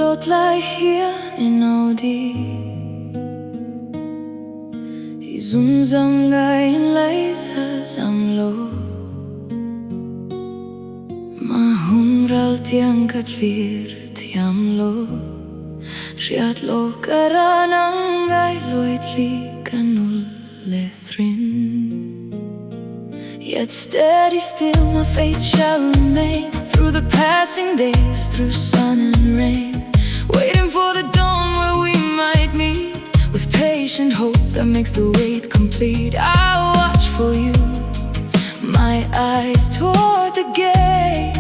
Tawn Leh Ni Nghakin Izunzangayin laithas amlo Mahunral tiang katlir tiamlo Riatlo karanangay loitli kanul lethrin Yet steady still my faith shall remain Through the passing days, through sun and rain Waiting for the dawn where we might meet With patient hope that makes the wait complete I'll watch for you, my eyes toward the gate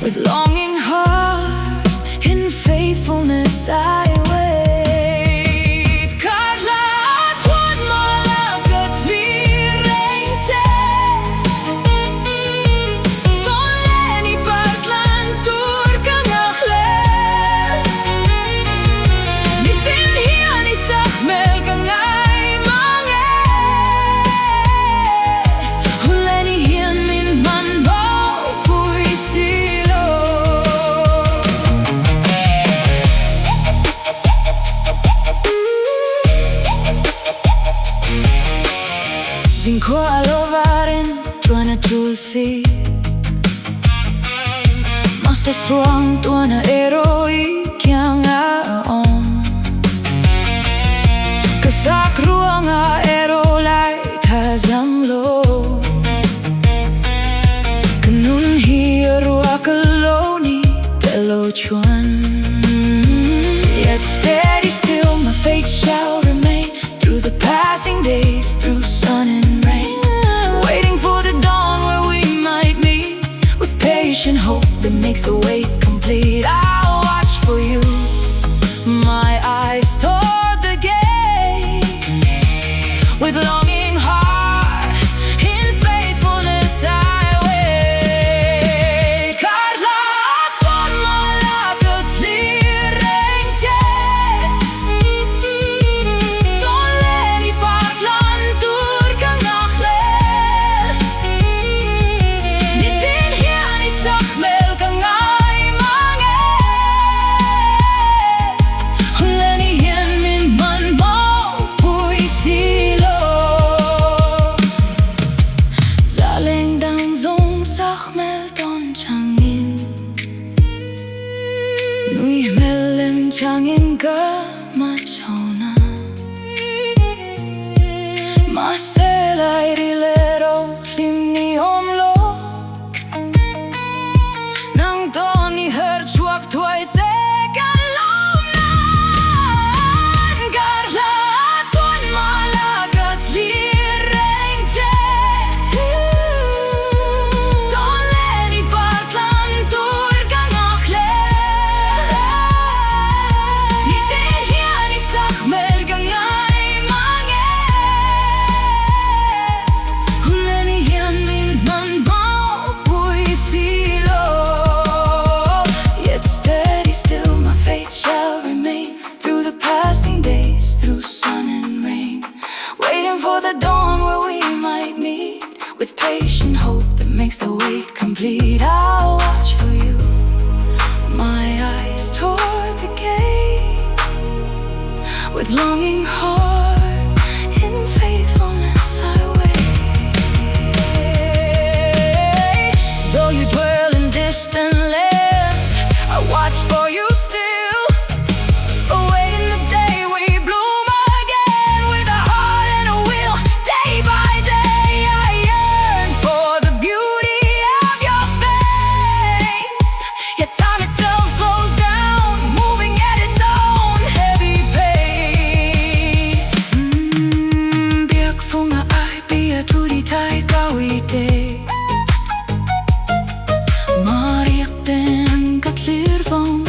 With longing heart, in faithfulness I wait Zinko alovarin tuana tulsi Masaswang tuana eroi kyang aon Kasakruang a ero light hazamlo Kanun hiru akaloni telo chuan Yet steady still my faith shall remain Through the passing days, through sun and rain Waiting for the dawn where we might meet With patient hope that makes the wait complete I'll watch for you, my eyes toward the gate With longing heart, in faithfulness I wait Tawn Leh Ni Nghakin ka machona Maselay rilero limni omlo Nang doni her chuak tuay sekan lomnan Karla tuan malagat lireng che Tawn Leh ni partlan tur ka ngakle Through sun and rain Waiting for the dawn where we might meet With patient hope that makes the wait complete I'll watch for you, my eyes toward the gate With longing heart, in faithfulness I wait Though you dwell in distant lands I watch for you still Mariak den katlir van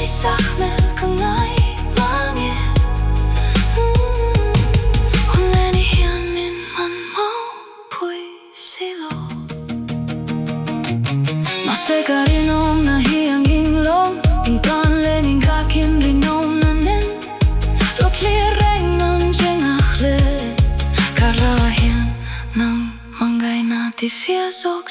ni sachme kangai mange Tawn Leh Ni Nghakin man mau pui silo Ma se karinom na hiang inglom In Tawn Leh Ni Nghakin rinom na nen Lot li rengan jengakle Karahian nang mangai na ti fiasok